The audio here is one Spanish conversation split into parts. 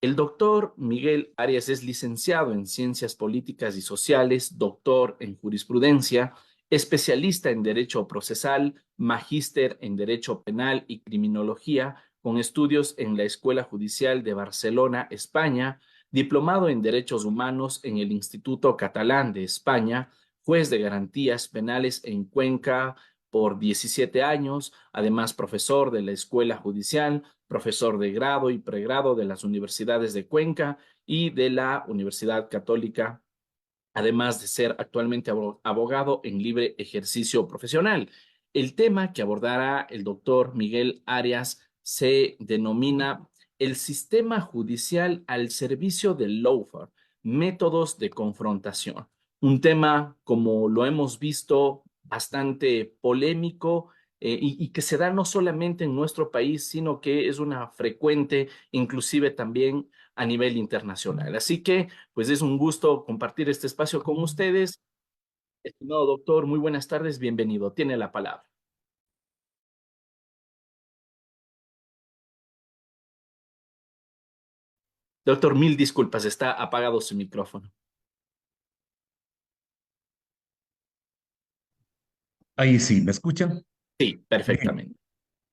El doctor Miguel Arias es licenciado en Ciencias Políticas y Sociales, doctor en Jurisprudencia, especialista en Derecho Procesal, magíster en Derecho Penal y Criminología, con estudios en la Escuela Judicial de Barcelona, España, diplomado en Derechos Humanos en el Instituto Catalán de España, juez de garantías penales en Cuenca por 17 años, además profesor de la Escuela Judicial, profesor de grado y pregrado de las universidades de Cuenca y de la Universidad Católica, además de ser actualmente abogado en libre ejercicio profesional. El tema que abordará el doctor Miguel Arias se denomina el sistema judicial al servicio del lawfare, métodos de confrontación. Un tema, como lo hemos visto, bastante polémico y que se da no solamente en nuestro país, sino que es una frecuente, inclusive también a nivel internacional. Así que pues es un gusto compartir este espacio con ustedes. Estimado doctor, muy buenas tardes, bienvenido. Tiene la palabra. Doctor, mil disculpas, está apagado su micrófono. Ahí sí, ¿me escuchan? Sí, Bien. perfectamente.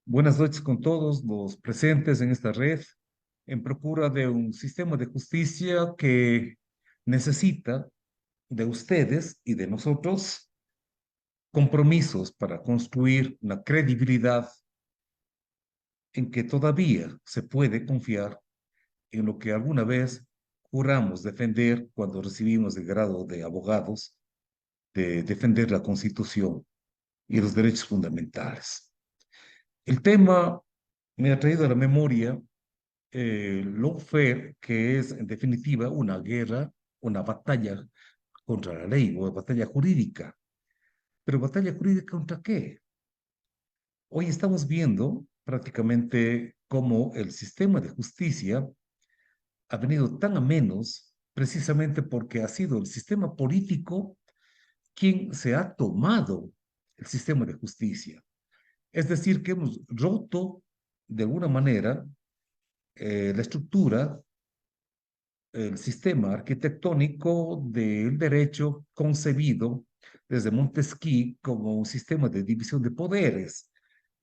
Buenas noches con todos los presentes en esta red en procura de un sistema de justicia que necesita de ustedes y de nosotros compromisos para construir una credibilidad en que todavía se puede confiar en lo que alguna vez juramos defender cuando recibimos el grado de abogados, de defender la Constitución y los derechos fundamentales. El tema me ha traído a la memoria lawfare, que es en definitiva una guerra, una batalla contra la ley, o batalla jurídica. Pero ¿batalla jurídica contra qué? Hoy estamos viendo prácticamente cómo el sistema de justicia ha venido tan a menos precisamente porque ha sido el sistema político quien se ha tomado el sistema de justicia. Es decir, que hemos roto de alguna manera la estructura, el sistema arquitectónico del derecho concebido desde Montesquieu como un sistema de división de poderes,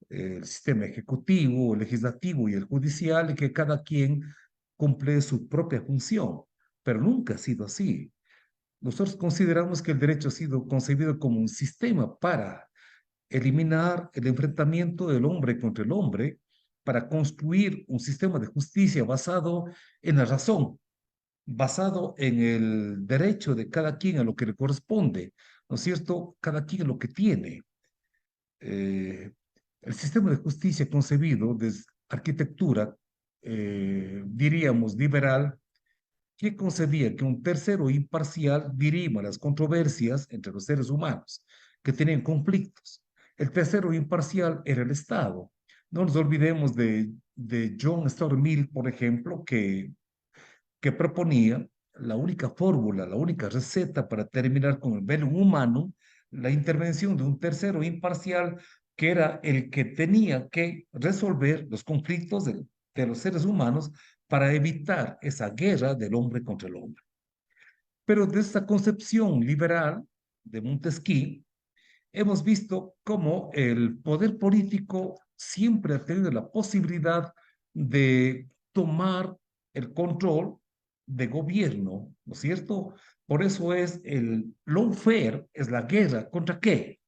el sistema ejecutivo, el legislativo y el judicial, y que cada quien cumple su propia función, pero nunca ha sido así. Nosotros consideramos que el derecho ha sido concebido como un sistema para eliminar el enfrentamiento del hombre contra el hombre, para construir un sistema de justicia basado en la razón, basado en el derecho de cada quien a lo que le corresponde, ¿no es cierto? Cada quien a lo que tiene. Eh, el sistema de justicia concebido desde arquitectura, diríamos, liberal, que concebía que un tercero imparcial dirima las controversias entre los seres humanos que tenían conflictos. El tercero imparcial era el Estado. No nos olvidemos de John Stuart Mill, por ejemplo, que proponía la única fórmula, la única receta para terminar con el velum humano, la intervención de un tercero imparcial que era el que tenía que resolver los conflictos de los seres humanos para evitar esa guerra del hombre contra el hombre. Pero de esta concepción liberal de Montesquieu, hemos visto cómo el poder político siempre ha tenido la posibilidad de tomar el control de gobierno, ¿no es cierto? Por eso es el lawfare, es la guerra contra qué?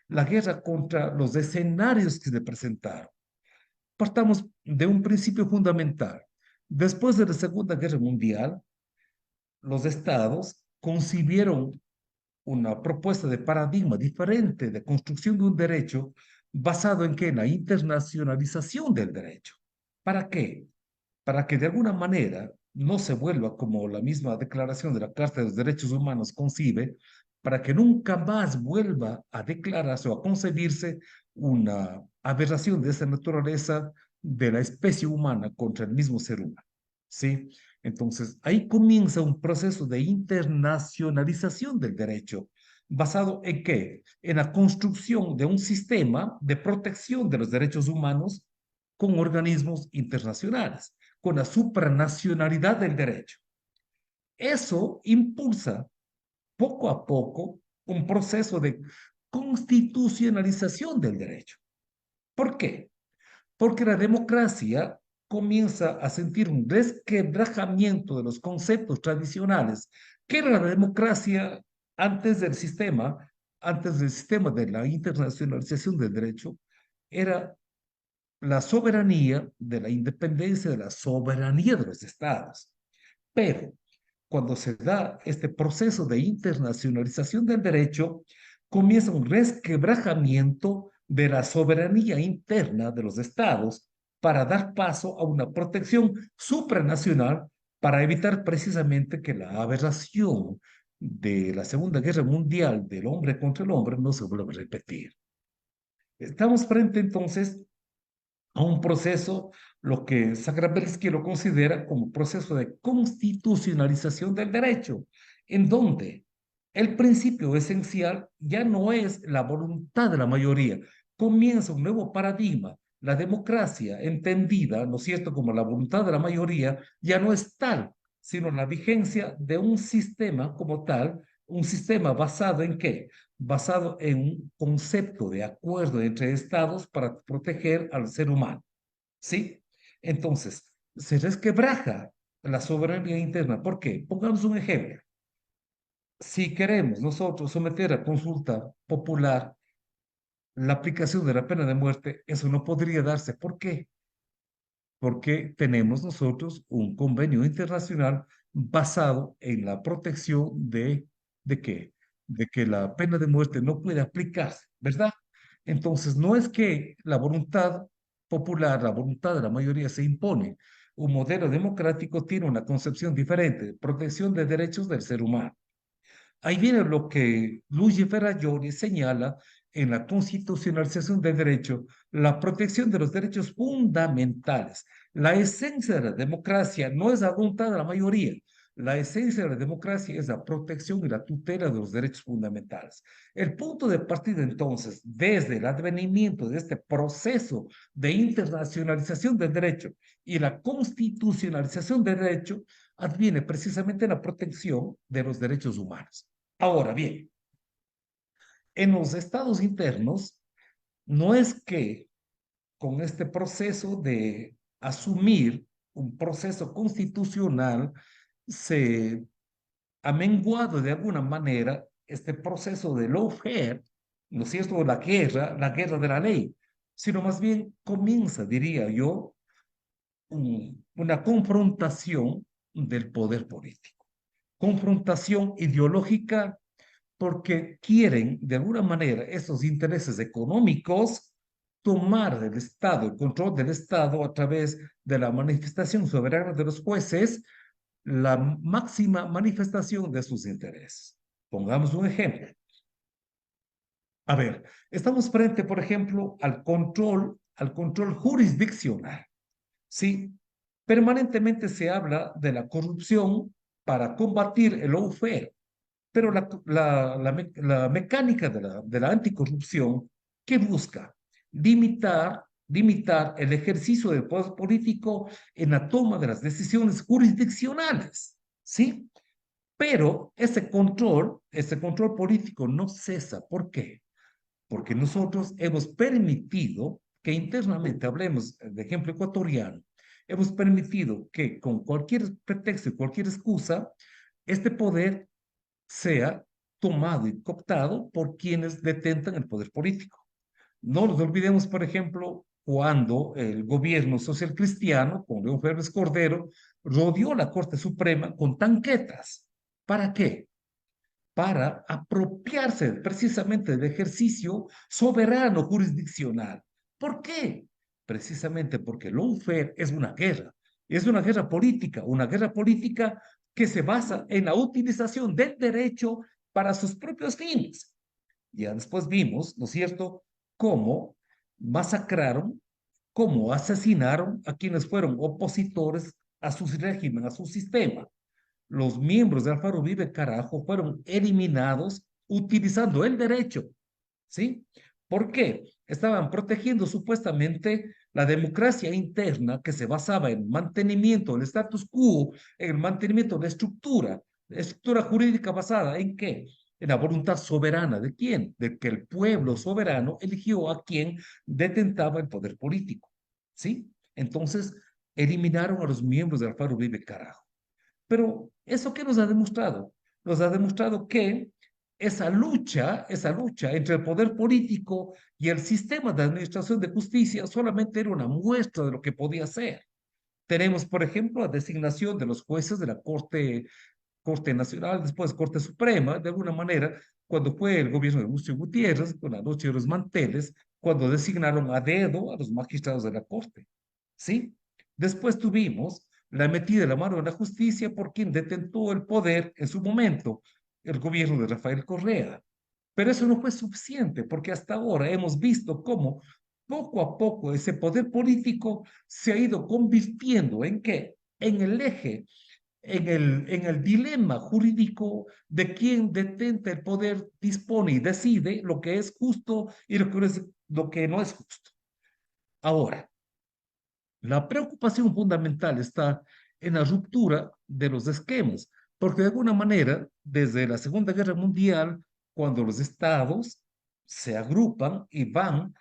La guerra contra los escenarios que se presentaron. Partamos de un principio fundamental. Después de la Segunda Guerra Mundial, los estados concibieron una propuesta de paradigma diferente de construcción de un derecho basado en qué? En la internacionalización del derecho. ¿Para qué? Para que de alguna manera no se vuelva como la misma declaración de la Carta de los Derechos Humanos concibe, para que nunca más vuelva a declararse o a concebirse una aberración de esa naturaleza de la especie humana contra el mismo ser humano. ¿Sí? Entonces, ahí comienza un proceso de internacionalización del derecho, basado en qué? En la construcción de un sistema de protección de los derechos humanos con organismos internacionales, con la supranacionalidad del derecho. Eso impulsa poco a poco un proceso de constitucionalización del derecho. ¿Por qué? Porque la democracia comienza a sentir un resquebrajamiento de los conceptos tradicionales, que era la democracia antes del sistema, antes del sistema de la internacionalización del derecho, era la soberanía de la independencia, de la soberanía de los estados. Pero cuando se da este proceso de internacionalización del derecho, comienza un resquebrajamiento de la soberanía interna de los estados para dar paso a una protección supranacional para evitar precisamente que la aberración de la Segunda Guerra Mundial del hombre contra el hombre no se vuelva a repetir. Estamos frente entonces a un proceso, lo que Sagrabersky lo considera como proceso de constitucionalización del derecho, en donde el principio esencial ya no es la voluntad de la mayoría, comienza un nuevo paradigma. La democracia, entendida, ¿no es cierto?, como la voluntad de la mayoría, ya no es tal, sino la vigencia de un sistema como tal, un sistema basado en ¿qué? Basado en un concepto de acuerdo entre estados para proteger al ser humano, ¿sí? Entonces, se resquebraja la soberanía interna. ¿Por qué? Pongamos un ejemplo. Si queremos nosotros someter a consulta popular la aplicación de la pena de muerte, eso no podría darse. ¿Por qué? Porque tenemos nosotros un convenio internacional basado en la protección ¿de qué? De que la pena de muerte no puede aplicarse, ¿verdad? Entonces, no es que la voluntad popular, la voluntad de la mayoría se impone. Un modelo democrático tiene una concepción diferente, protección de derechos del ser humano. Ahí viene lo que Luigi Ferrajoli señala en la constitucionalización del derecho, la protección de los derechos fundamentales. La esencia de la democracia no es la voluntad de la mayoría. La esencia de la democracia es la protección y la tutela de los derechos fundamentales. El punto de partida entonces, desde el advenimiento de este proceso de internacionalización del derecho y la constitucionalización del derecho, adviene precisamente la protección de los derechos humanos. Ahora bien, en los estados internos, no es que con este proceso de asumir un proceso constitucional se ha menguado de alguna manera este proceso de lawfare, ¿no es cierto?, la guerra de la ley, sino más bien comienza, diría yo, una confrontación del poder político, confrontación ideológica porque quieren, de alguna manera, esos intereses económicos, tomar del Estado, el control del Estado a través de la manifestación soberana de los jueces, la máxima manifestación de sus intereses. Pongamos un ejemplo. A ver, estamos frente, por ejemplo, al control jurisdiccional. ¿Sí? Permanentemente se habla de la corrupción para combatir el lawfare. Pero la mecánica de la anticorrupción, ¿qué busca? Limitar el ejercicio del poder político en la toma de las decisiones jurisdiccionales, ¿sí? Pero ese control político no cesa. ¿Por qué? Porque nosotros hemos permitido que internamente, hablemos de ejemplo ecuatoriano, hemos permitido que con cualquier pretexto y cualquier excusa, este poder sea tomado y cooptado por quienes detentan el poder político. No nos olvidemos, por ejemplo, cuando el gobierno social cristiano, con León Férez Cordero, rodeó la Corte Suprema con tanquetas. ¿Para qué? Para apropiarse precisamente del ejercicio soberano jurisdiccional. ¿Por qué? Precisamente porque el lawfare es una guerra política que se basa en la utilización del derecho para sus propios fines. Ya después vimos, ¿no es cierto?, cómo masacraron, cómo asesinaron a quienes fueron opositores a su régimen, a su sistema. Los miembros de Alfaro Vive Carajo fueron eliminados utilizando el derecho, ¿sí? ¿Por qué? Estaban protegiendo supuestamente La democracia interna que se basaba en mantenimiento del status quo, en el mantenimiento de la estructura jurídica basada en qué? En la voluntad soberana de quién, de que el pueblo soberano eligió a quien detentaba el poder político, ¿sí? Entonces, eliminaron a los miembros del Alfaro Uribe Carajo. Pero ¿eso qué nos ha demostrado? Nos ha demostrado que esa lucha entre el poder político y el sistema de administración de justicia solamente era una muestra de lo que podía ser. Tenemos, por ejemplo, la designación de los jueces de la Corte Nacional, después Corte Suprema, de alguna manera, cuando fue el gobierno de Lucio Gutiérrez, con la noche de los manteles, cuando designaron a dedo a los magistrados de la Corte. ¿Sí? Después tuvimos la metida de la mano de la justicia por quien detentó el poder en su momento, el gobierno de Rafael Correa. Pero eso no fue suficiente, porque hasta ahora hemos visto cómo poco a poco ese poder político se ha ido convirtiendo en qué? En el eje, en el dilema jurídico de quien detenta el poder, dispone y decide lo que es justo y lo que no es justo. Ahora, la preocupación fundamental está en la ruptura de los esquemas, porque de alguna manera, desde la Segunda Guerra Mundial, cuando los estados se agrupan y van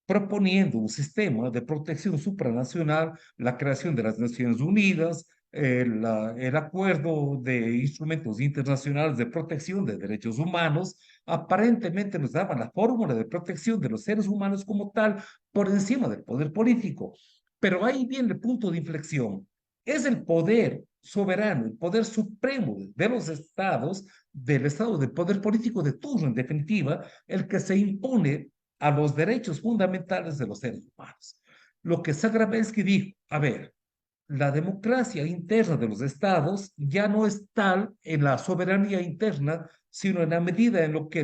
proponiendo un sistema de protección supranacional, la creación de las Naciones Unidas, el acuerdo de instrumentos internacionales de protección de derechos humanos, aparentemente nos daban la fórmula de protección de los seres humanos como tal por encima del poder político. Pero ahí viene el punto de inflexión. Es el poder soberano, el poder supremo de los estados, del estado del poder político de turno, en definitiva, el que se impone a los derechos fundamentales de los seres humanos. Lo que Sagravensky dijo, a ver, la democracia interna de los estados ya no es tal en la soberanía interna, sino en la medida en lo que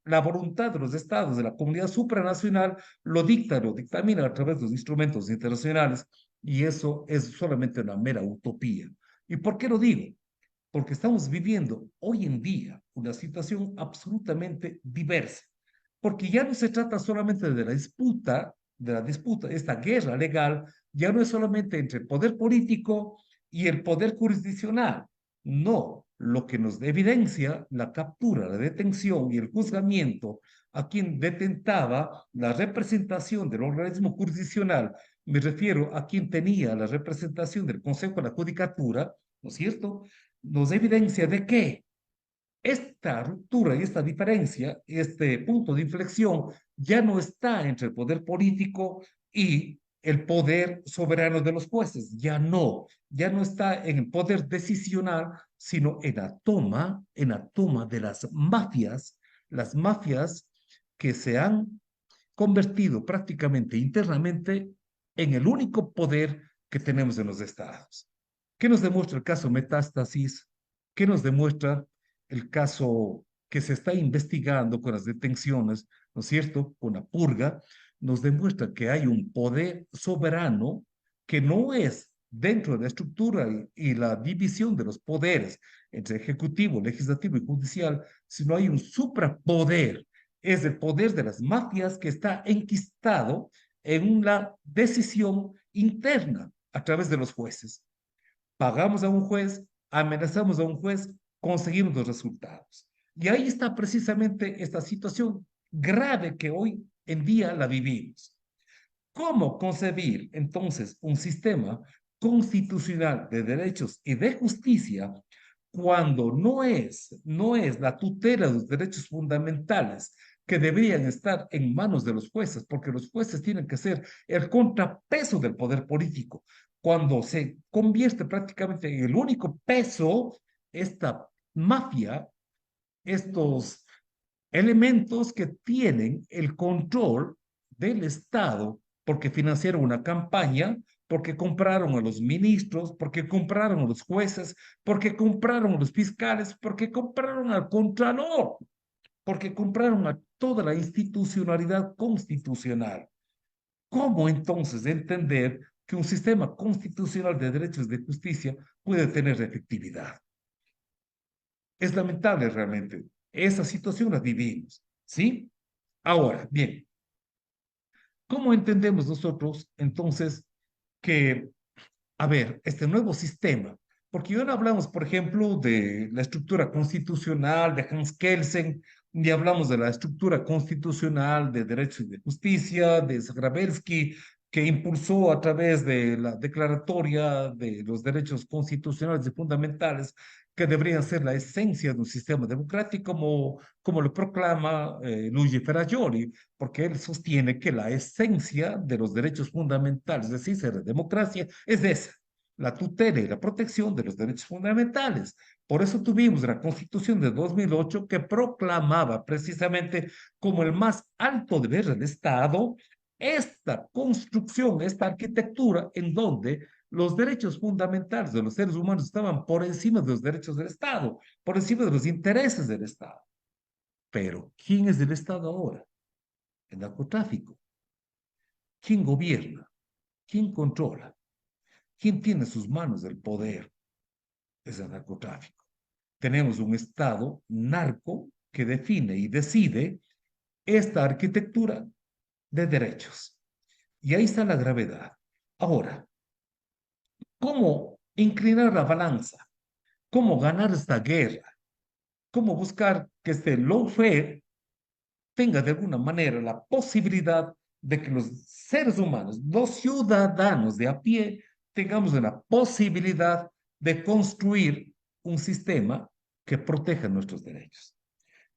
la voluntad de los estados, de la comunidad supranacional, lo dicta, lo dictamina a través de los instrumentos internacionales, y eso es solamente una mera utopía. ¿Y por qué lo digo? Porque estamos viviendo hoy en día una situación absolutamente diversa, porque ya no se trata solamente de la disputa, esta guerra legal, ya no es solamente entre el poder político y el poder jurisdiccional, no, lo que nos evidencia la captura, la detención y el juzgamiento a quien detentaba la representación del organismo jurisdiccional, me refiero a quien tenía la representación del Consejo de la Judicatura, ¿no es cierto? Nos evidencia de que esta ruptura y esta diferencia, este punto de inflexión, ya no está entre el poder político y el poder soberano de los jueces, ya no está en el poder decisional, sino en la toma de las mafias que se han convertido prácticamente internamente en el único poder que tenemos en los estados. ¿Qué nos demuestra el caso Metástasis? ¿Qué nos demuestra el caso que se está investigando con las detenciones, ¿no es cierto?, con la purga? Nos demuestra que hay un poder soberano que no es dentro de la estructura y la división de los poderes entre ejecutivo, legislativo y judicial, sino hay un suprapoder, es el poder de las mafias que está enquistado en una decisión interna a través de los jueces. Pagamos a un juez, amenazamos a un juez, conseguimos los resultados. Y ahí está precisamente esta situación grave que hoy en día la vivimos. ¿Cómo concebir entonces un sistema constitucional de derechos y de justicia cuando no es la tutela de los derechos fundamentales que deberían estar en manos de los jueces, porque los jueces tienen que ser el contrapeso del poder político? Cuando se convierte prácticamente en el único peso, esta mafia, estos elementos que tienen el control del Estado porque financiaron una campaña, porque compraron a los ministros, porque compraron a los jueces, porque compraron a los fiscales, porque compraron al contralor, porque compraron a toda la institucionalidad constitucional. ¿Cómo entonces entender que un sistema constitucional de derechos de justicia puede tener efectividad? Es lamentable realmente. Esa situación la vivimos, ¿sí? Ahora, bien, ¿Cómo entendemos nosotros entonces que, a ver, este nuevo sistema? Porque ya no hablamos, por ejemplo, de la estructura constitucional de Hans Kelsen, ni hablamos de la estructura constitucional de Derecho y de Justicia de Zagrabelsky, que impulsó a través de la Declaratoria de los Derechos Constitucionales y Fundamentales, que deberían ser la esencia de un sistema democrático, como lo proclama Luigi Ferrajoli, porque él sostiene que la esencia de los derechos fundamentales, es decir, de la democracia, es esa, la tutela y la protección de los derechos fundamentales. Por eso tuvimos la Constitución de 2008 que proclamaba precisamente como el más alto deber del Estado esta construcción, esta arquitectura en donde los derechos fundamentales de los seres humanos estaban por encima de los derechos del Estado, por encima de los intereses del Estado. Pero, ¿quién es del Estado ahora? El narcotráfico. ¿Quién gobierna? ¿Quién controla? ¿Quién tiene en sus manos el poder? Es el narcotráfico. Tenemos un Estado narco que define y decide esta arquitectura de derechos. Y ahí está la gravedad. Ahora, ¿cómo inclinar la balanza? ¿Cómo ganar esta guerra? ¿Cómo buscar que este lawfare tenga de alguna manera la posibilidad de que los seres humanos, los ciudadanos de a pie, tengamos la posibilidad de construir un sistema que proteja nuestros derechos?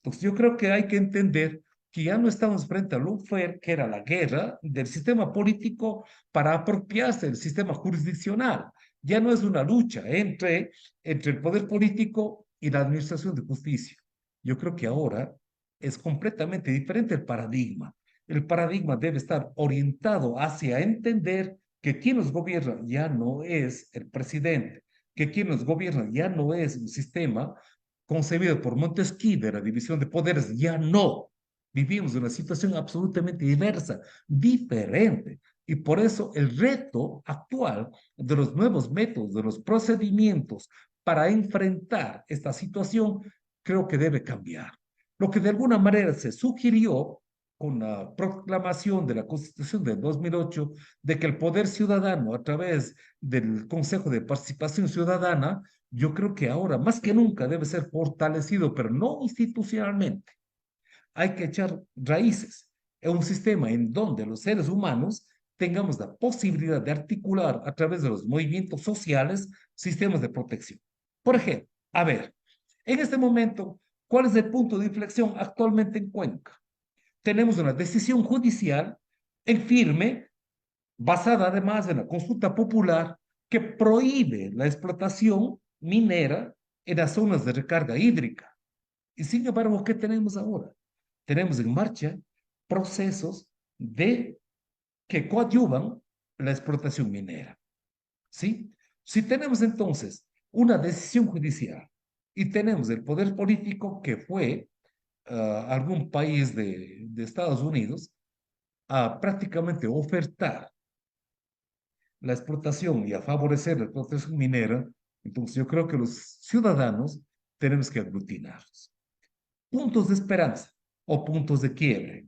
Entonces, yo creo que hay que entender que ya no estamos frente al lawfare, que era la guerra del sistema político para apropiarse del sistema jurisdiccional. Ya no es una lucha entre el poder político y la administración de justicia. Yo creo que ahora es completamente diferente el paradigma. El paradigma debe estar orientado hacia entender que quien nos gobierna ya no es el presidente, que quien nos gobierna ya no es un sistema concebido por Montesquieu de la división de poderes, ya no. Vivimos una situación absolutamente diversa, diferente. Y por eso el reto actual de los nuevos métodos, de los procedimientos para enfrentar esta situación, creo que debe cambiar. Lo que de alguna manera se sugirió con la proclamación de la Constitución de 2008 de que el poder ciudadano a través del Consejo de Participación Ciudadana, yo creo que ahora más que nunca debe ser fortalecido, pero no institucionalmente. Hay que echar raíces en un sistema en donde los seres humanos tengamos la posibilidad de articular a través de los movimientos sociales sistemas de protección. Por ejemplo, a ver, en este momento, ¿cuál es el punto de inflexión actualmente en Cuenca? Tenemos una decisión judicial en firme, basada además en la consulta popular, que prohíbe la explotación minera en las zonas de recarga hídrica. Y sin embargo, ¿qué tenemos ahora? Tenemos en marcha procesos de que coadyuvan la explotación minera. ¿Sí? Si tenemos entonces una decisión judicial y tenemos el poder político que fue algún país de Estados Unidos a prácticamente ofertar la explotación y a favorecer la explotación minera, entonces yo creo que los ciudadanos tenemos que aglutinarnos. Puntos de esperanza o puntos de quiebre.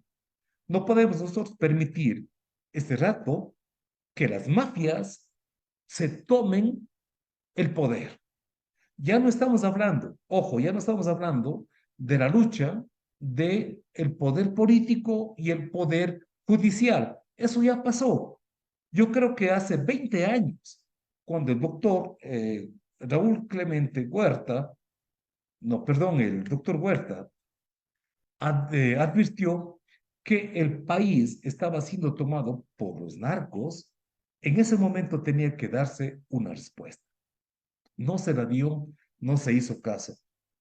No podemos nosotros permitir este rato que las mafias se tomen el poder. Ya no estamos hablando, ojo, ya no estamos hablando de la lucha de el poder político y el poder judicial. Eso ya pasó. Yo creo que hace 20 años, cuando el doctor Raúl Clemente Huerta, no, perdón, el doctor Huerta advirtió que el país estaba siendo tomado por los narcos, en ese momento tenía que darse una respuesta. No se la dio, no se hizo caso.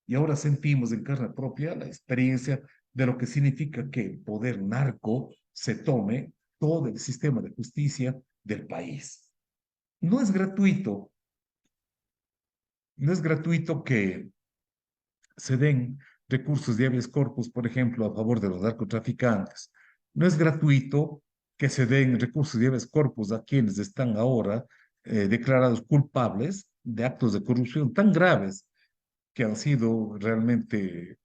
Y ahora sentimos en carne propia la experiencia de lo que significa que el poder narco se tome todo el sistema de justicia del país. No es gratuito, no es gratuito que se den recursos de habeas corpus, por ejemplo, a favor de los narcotraficantes. No es gratuito que se den recursos de habeas corpus a quienes están ahora declarados culpables de actos de corrupción tan graves que han sido realmente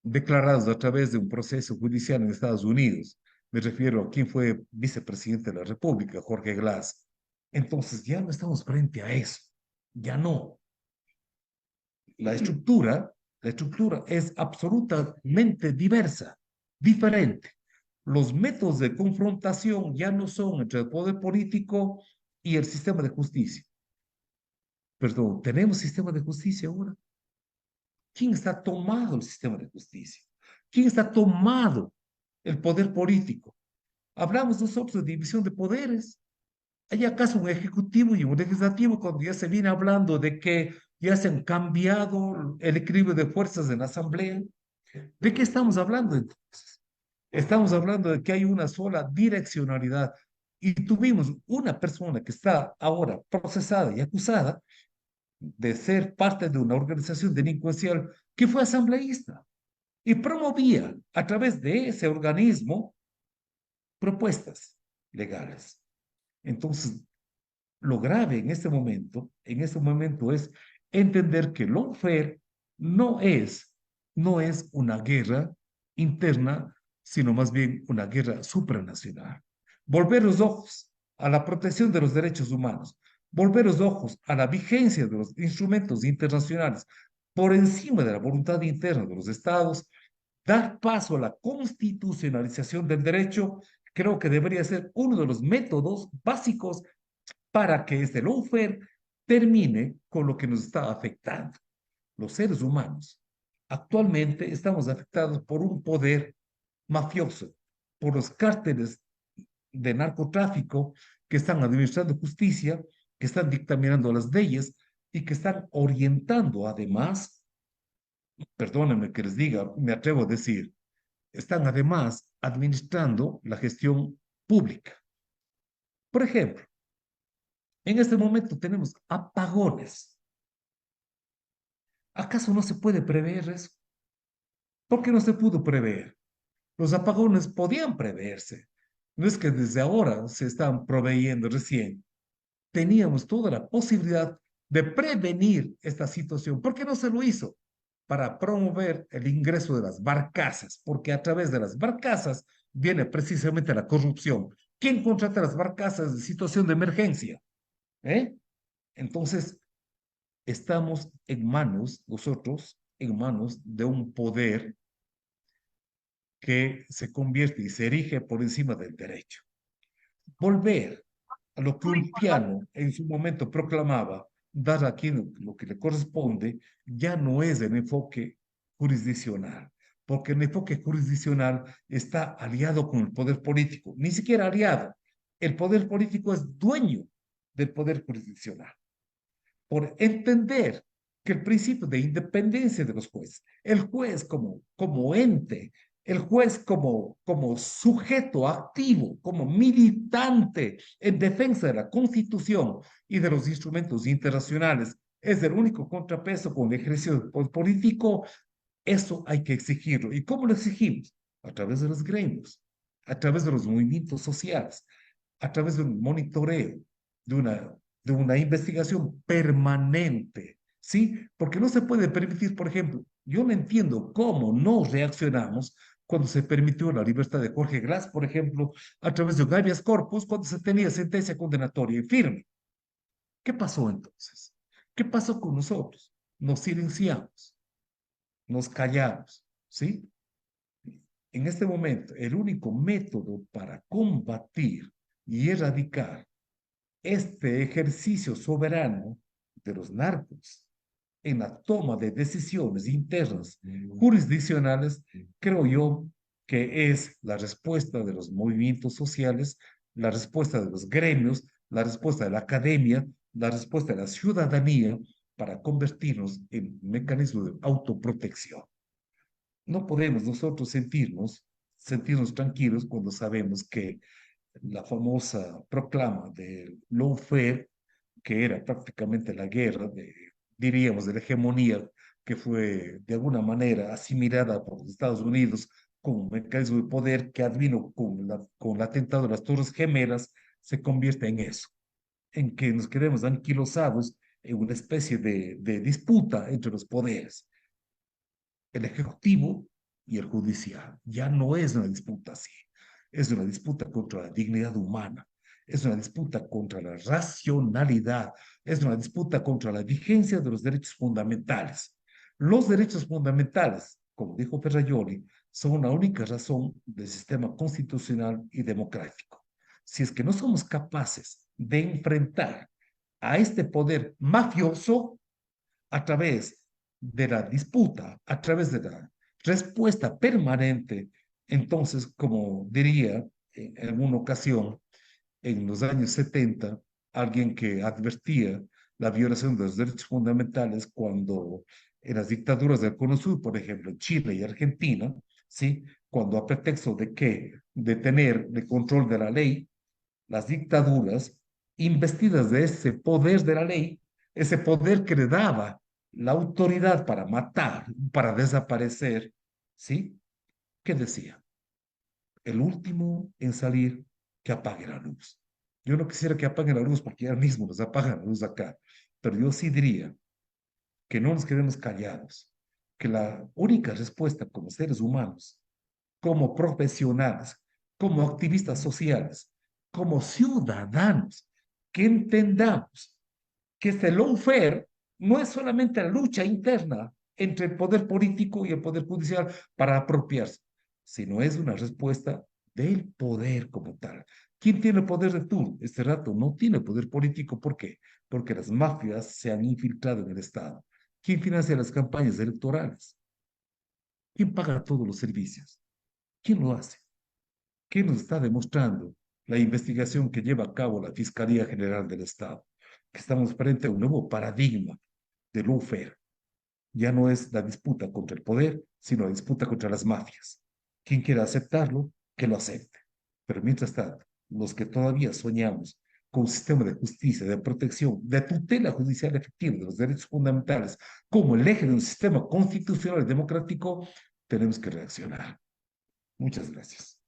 declarados a través de un proceso judicial en Estados Unidos. Me refiero a quien fue vicepresidente de la República, Jorge Glass. Entonces ya no estamos frente a eso, ya no. La estructura, la estructura es absolutamente diversa, diferente. Los métodos de confrontación ya no son entre el poder político y el sistema de justicia. Perdón, ¿tenemos sistema de justicia ahora? ¿Quién está tomado el sistema de justicia? ¿Quién está tomado el poder político? Hablamos nosotros de división de poderes. ¿Hay acaso un ejecutivo y un legislativo cuando ya se viene hablando de que ya se han cambiado el equilibrio de fuerzas en la asamblea? ¿De qué estamos hablando entonces? Estamos hablando de que hay una sola direccionalidad y tuvimos una persona que está ahora procesada y acusada de ser parte de una organización delincuencial que fue asambleísta y promovía a través de ese organismo propuestas legales. Entonces, lo grave en este momento es entender que lawfare no es, no es una guerra interna, sino más bien una guerra supranacional. Volver los ojos a la protección de los derechos humanos, volver los ojos a la vigencia de los instrumentos internacionales por encima de la voluntad interna de los estados, dar paso a la constitucionalización del derecho, creo que debería ser uno de los métodos básicos para que este lawfare termine con lo que nos está afectando. Los seres humanos actualmente estamos afectados por un poder mafioso, por los cárteles de narcotráfico que están administrando justicia, que están dictaminando las leyes y que están orientando además, perdónenme que les diga, me atrevo a decir, están además administrando la gestión pública. Por ejemplo, en este momento tenemos apagones. ¿Acaso no se puede prever eso? ¿Por qué no se pudo prever? Los apagones podían preverse. No es que desde ahora se están proveyendo recién. Teníamos toda la posibilidad de prevenir esta situación. ¿Por qué no se lo hizo? Para promover el ingreso de las barcazas, porque a través de las barcazas viene precisamente la corrupción. ¿Quién contrata las barcazas de situación de emergencia? ¿Eh? Entonces, estamos en manos, nosotros, en manos de un poder que se convierte y se erige por encima del derecho. Volver a lo que Ulpiano en su momento proclamaba, dar a quien lo que le corresponde, ya no es el enfoque jurisdiccional, porque el enfoque jurisdiccional está aliado con el poder político, ni siquiera aliado. El poder político es dueño del poder jurisdiccional por entender que el principio de independencia de los jueces, el juez como ente, el juez como sujeto activo, como militante en defensa de la Constitución y de los instrumentos internacionales, es el único contrapeso con el ejercicio del poder político, eso hay que exigirlo. ¿Y cómo lo exigimos? A través de los gremios, a través de los movimientos sociales, a través de un monitoreo, de de una investigación permanente, ¿sí? Porque no se puede permitir, por ejemplo, yo no entiendo cómo no reaccionamos cuando se permitió la libertad de Jorge Glass, por ejemplo, a través de un habeas corpus, cuando se tenía sentencia condenatoria y firme. ¿Qué pasó entonces? ¿Qué pasó con nosotros? Nos silenciamos, nos callamos, ¿sí? En este momento, el único método para combatir y erradicar este ejercicio soberano de los narcos en la toma de decisiones internas jurisdiccionales, creo yo que es la respuesta de los movimientos sociales, la respuesta de los gremios, la respuesta de la academia, la respuesta de la ciudadanía para convertirnos en mecanismos de autoprotección. No podemos nosotros sentirnos tranquilos cuando sabemos que la famosa proclama de lawfare, que era prácticamente la guerra, diríamos, de la hegemonía que fue de alguna manera asimilada por los Estados Unidos como un mecanismo de poder que advino con el atentado de las Torres Gemelas, se convierte en eso, en que nos quedemos anquilosados en una especie de disputa entre los poderes, el ejecutivo y el judicial. Ya no es una disputa así. es una disputa contra la dignidad humana, es una disputa contra la racionalidad, es una disputa contra la vigencia de los derechos fundamentales. Los derechos fundamentales, como dijo Ferrajoli, son la única razón del sistema constitucional y democrático. Si es que no somos capaces de enfrentar a este poder mafioso a través de la disputa, a través de la respuesta permanente, entonces, como diría en alguna ocasión, en los años 70, alguien que advertía la violación de los derechos fundamentales cuando en las dictaduras del Cono Sur, por ejemplo, en Chile y Argentina, ¿sí? Cuando a pretexto de que de tener el control de la ley, las dictaduras, investidas de ese poder de la ley, ese poder que le daba la autoridad para matar, para desaparecer, ¿sí? ¿Qué decía? El último en salir, que apague la luz. Yo no quisiera que apaguen la luz porque ya mismo nos apagan la luz acá, pero yo sí diría que no nos quedemos callados, que la única respuesta como seres humanos, como profesionales, como activistas sociales, como ciudadanos, que entendamos que este lawfare no es solamente la lucha interna entre el poder político y el poder judicial para apropiarse, sino es una respuesta del poder como tal. ¿Quién tiene el poder de turno? Este rato no tiene poder político. ¿Por qué? Porque las mafias se han infiltrado en el Estado. ¿Quién financia las campañas electorales? ¿Quién paga todos los servicios? ¿Quién lo hace? ¿Qué nos está demostrando la investigación que lleva a cabo la Fiscalía General del Estado? Que estamos frente a un nuevo paradigma de lawfare. Ya no es la disputa contra el poder, sino la disputa contra las mafias. Quien quiera aceptarlo, que lo acepte. Pero mientras tanto, los que todavía soñamos con un sistema de justicia, de protección, de tutela judicial efectiva de los derechos fundamentales como el eje de un sistema constitucional y democrático, tenemos que reaccionar. Muchas gracias.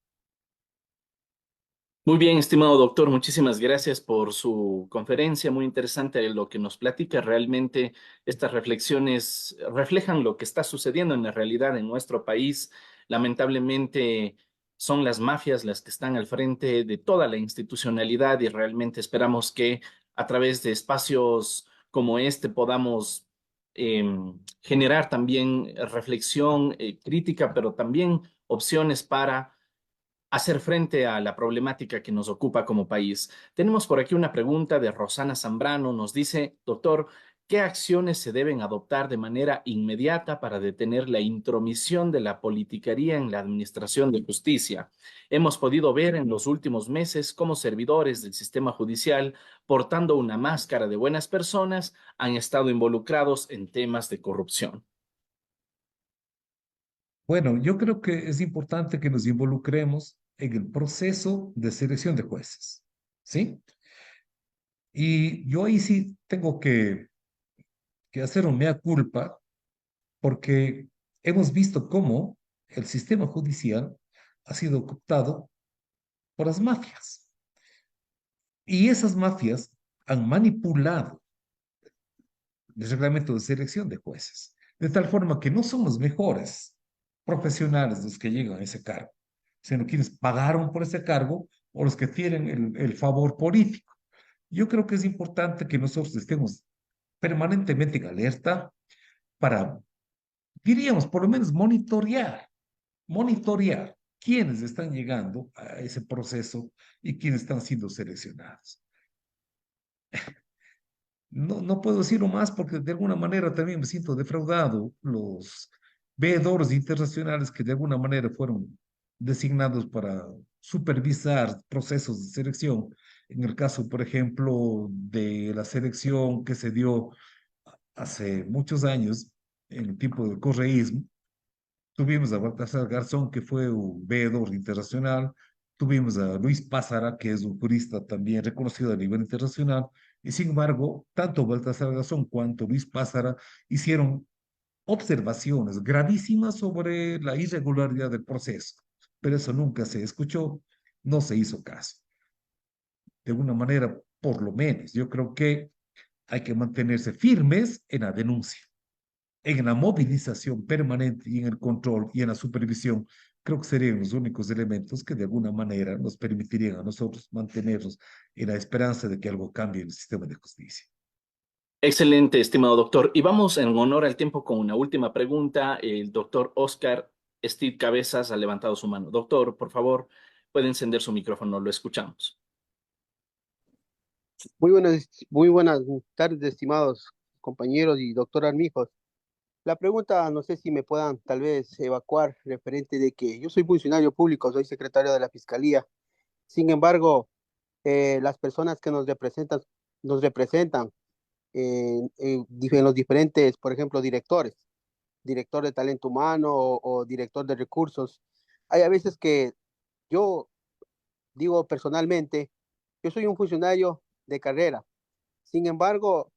Muy bien, estimado doctor, muchísimas gracias por su conferencia, muy interesante lo que nos platica. Realmente estas reflexiones reflejan lo que está sucediendo en la realidad en nuestro país. Lamentablemente son las mafias las que están al frente de toda la institucionalidad y realmente esperamos que a través de espacios como este podamos generar también reflexión crítica, pero también opciones para hacer frente a la problemática que nos ocupa como país. Tenemos por aquí una pregunta de Rosana Zambrano. Nos dice, doctor, ¿qué acciones se deben adoptar de manera inmediata para detener la intromisión de la politiquería en la administración de justicia? Hemos podido ver en los últimos meses cómo servidores del sistema judicial, portando una máscara de buenas personas, han estado involucrados en temas de corrupción. Bueno, yo creo que es importante que nos involucremos en el proceso de selección de jueces, ¿sí? Y yo ahí sí tengo que hacer un mea culpa porque hemos visto cómo el sistema judicial ha sido cooptado por las mafias. Y esas mafias han manipulado el reglamento de selección de jueces, de tal forma que no son los mejores profesionales los que llegan a ese cargo, sino quienes pagaron por ese cargo o los que tienen el favor político. Yo creo que es importante que nosotros estemos permanentemente en alerta para, diríamos, por lo menos monitorear quiénes están llegando a ese proceso y quiénes están siendo seleccionados. No puedo decirlo más porque de alguna manera también me siento defraudado. Los veedores internacionales que de alguna manera fueron designados para supervisar procesos de selección. En el caso, por ejemplo, de la selección que se dio hace muchos años, en el tiempo del correísmo, tuvimos a Baltasar Garzón, que fue un veedor internacional. Tuvimos a Luis Pázara, que es un jurista también reconocido a nivel internacional. Y sin embargo, tanto Baltasar Garzón cuanto Luis Pázara hicieron observaciones gravísimas sobre la irregularidad del proceso. Pero eso nunca se escuchó, no se hizo caso. De alguna manera, por lo menos, yo creo que hay que mantenerse firmes en la denuncia, en la movilización permanente y en el control y en la supervisión creo que serían los únicos elementos que de alguna manera nos permitirían a nosotros mantenernos en la esperanza de que algo cambie en el sistema de justicia. Excelente, estimado doctor. Y vamos en honor al tiempo con una última pregunta. El doctor Oscar Steve Cabezas ha levantado su mano. Doctor, por favor, puede encender su micrófono, lo escuchamos. Muy buenas tardes, estimados compañeros y doctor Armijos. La pregunta, no sé si me puedan tal vez evacuar referente de que yo soy funcionario público, soy secretario de la Fiscalía. Sin embargo, las personas que nos representan en los diferentes, por ejemplo, director de talento humano o director de recursos. Hay a veces que yo digo personalmente, yo soy un funcionario de carrera. Sin embargo,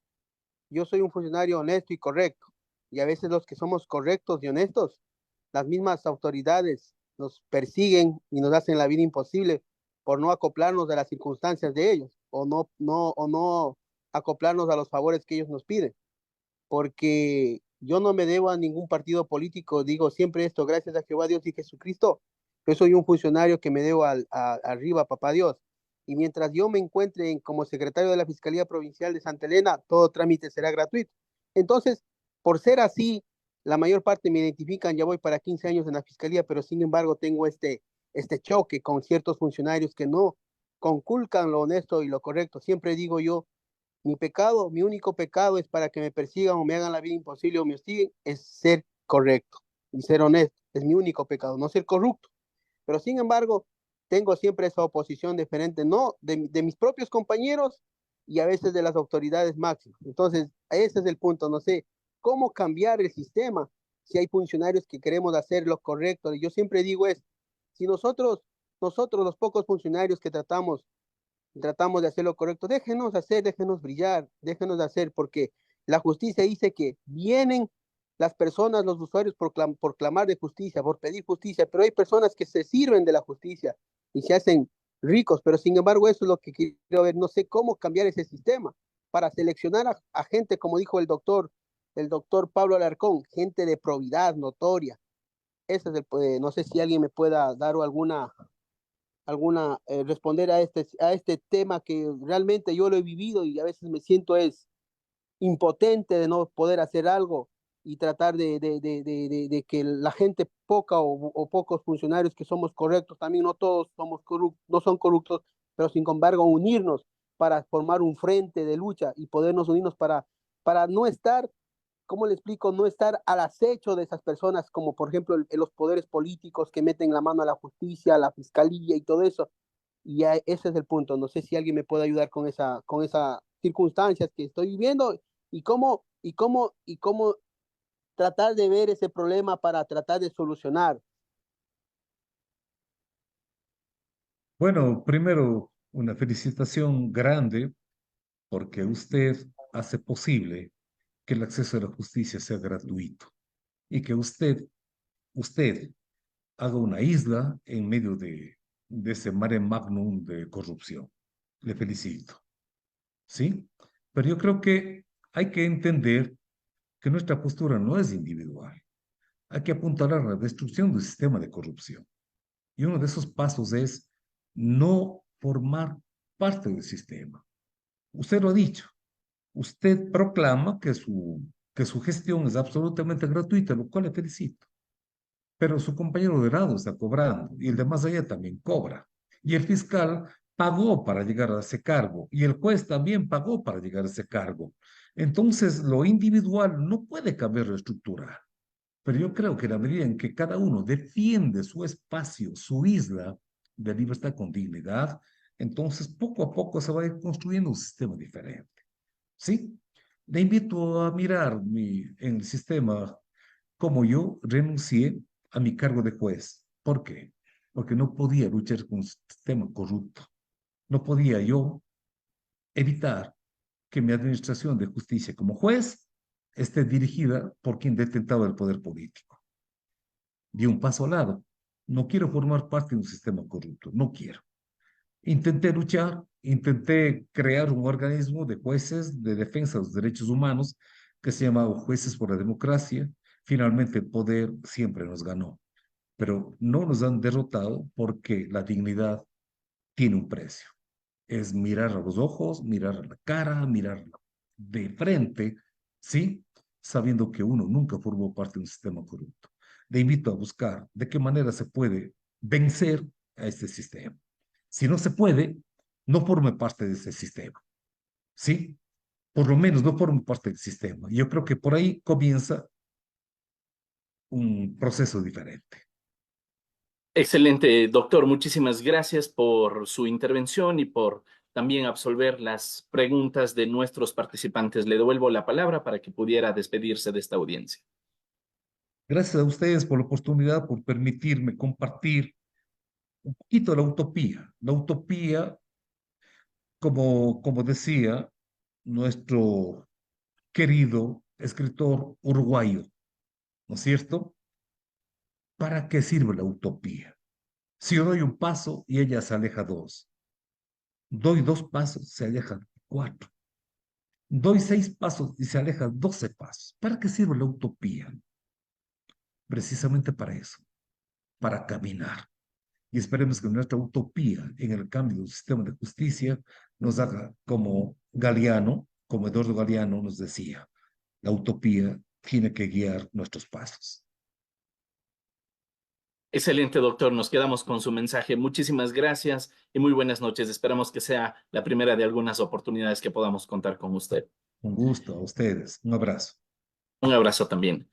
yo soy un funcionario honesto y correcto. Y a veces los que somos correctos y honestos, las mismas autoridades nos persiguen y nos hacen la vida imposible por no acoplarnos a las circunstancias de ellos o no acoplarnos a los favores que ellos nos piden. Porque yo no me debo a ningún partido político, digo siempre esto, gracias a Jehová Dios y Jesucristo, yo soy un funcionario que me debo arriba, papá Dios. Y mientras yo me encuentre como secretario de la Fiscalía Provincial de Santa Elena, todo trámite será gratuito. Entonces, por ser así, la mayor parte me identifican, ya voy para 15 años en la Fiscalía, pero sin embargo tengo este choque con ciertos funcionarios que no conculcan lo honesto y lo correcto. Siempre digo yo, mi pecado, mi único pecado es para que me persigan o me hagan la vida imposible o me hostiguen, es ser correcto y ser honesto. Es mi único pecado, no ser corrupto. Pero sin embargo, tengo siempre esa oposición diferente, no de mis propios compañeros y a veces de las autoridades máximas. Entonces, ese es el punto. No sé cómo cambiar el sistema si hay funcionarios que queremos hacer lo correcto. Y yo siempre digo es, si nosotros los pocos funcionarios que tratamos de hacer lo correcto, déjenos hacer, déjenos brillar, déjenos hacer, porque la justicia dice que vienen las personas, los usuarios, por clamar de justicia, por pedir justicia, pero hay personas que se sirven de la justicia y se hacen ricos, pero sin embargo eso es lo que quiero ver, no sé cómo cambiar ese sistema para seleccionar a gente, como dijo el doctor Pablo Alarcón, gente de probidad notoria. Ese es no sé si alguien me pueda dar responder a este tema que realmente yo lo he vivido y a veces me siento es impotente de no poder hacer algo y tratar de que la gente poca o pocos funcionarios que somos correctos, también no todos somos corruptos, no son corruptos, pero sin embargo unirnos para formar un frente de lucha y podernos unirnos para no estar, ¿cómo le explico? No estar al acecho de esas personas, como por ejemplo los poderes políticos que meten la mano a la justicia, a la fiscalía y todo eso. Y ya ese es el punto. No sé si alguien me puede ayudar con esa circunstancias que estoy viviendo y cómo tratar de ver ese problema para tratar de solucionar. Bueno, primero, una felicitación grande porque usted hace posible que el acceso a la justicia sea gratuito y que usted haga una isla en medio de ese mare magnum de corrupción. Le felicito, ¿sí? Pero yo creo que hay que entender que nuestra postura no es individual. Hay que apuntalar a la destrucción del sistema de corrupción. Y uno de esos pasos es no formar parte del sistema. Usted lo ha dicho. Usted proclama que su gestión es absolutamente gratuita, lo cual le felicito. Pero su compañero de lado está cobrando y el de más allá también cobra. Y el fiscal pagó para llegar a ese cargo y el juez también pagó para llegar a ese cargo. Entonces, lo individual no puede cambiar lo estructural. Pero yo creo que en la medida en que cada uno defiende su espacio, su isla de libertad con dignidad, entonces poco a poco se va a ir construyendo un sistema diferente. ¿Sí? Le invito a mirar en el sistema como yo renuncié a mi cargo de juez. ¿Por qué? Porque no podía luchar con un sistema corrupto. No podía yo evitar que mi administración de justicia como juez esté dirigida por quien detentaba el poder político. Di un paso al lado. No quiero formar parte de un sistema corrupto. No quiero. Intenté luchar, intenté crear un organismo de jueces de defensa de los derechos humanos que se llamaba Jueces por la Democracia. Finalmente el poder siempre nos ganó. pero no nos han derrotado porque la dignidad tiene un precio. Es mirar a los ojos, mirar a la cara, mirar de frente, ¿sí? Sabiendo que uno nunca formó parte de un sistema corrupto. Le invito a buscar de qué manera se puede vencer a este sistema. Si no se puede, no forme parte de ese sistema, ¿sí? Por lo menos no forme parte del sistema. Yo creo que por ahí comienza un proceso diferente. Excelente, doctor. Muchísimas gracias por su intervención y por también absolver las preguntas de nuestros participantes. Le devuelvo la palabra para que pudiera despedirse de esta audiencia. Gracias a ustedes por la oportunidad, por permitirme compartir un poquito de la utopía. La utopía, como decía nuestro querido escritor uruguayo, ¿no es cierto? ¿Para qué sirve la utopía? Si yo doy un paso y ella se aleja dos, doy dos pasos, se aleja cuatro, doy 6 pasos y se aleja 12 pasos. ¿Para qué sirve la utopía? Precisamente para eso, para caminar. Y esperemos que nuestra utopía en el cambio del sistema de justicia nos haga como Galeano, como Eduardo Galeano nos decía, la utopía tiene que guiar nuestros pasos. Excelente, doctor. Nos quedamos con su mensaje. Muchísimas gracias y muy buenas noches. Esperamos que sea la primera de algunas oportunidades que podamos contar con usted. Un gusto a ustedes. Un abrazo. Un abrazo también.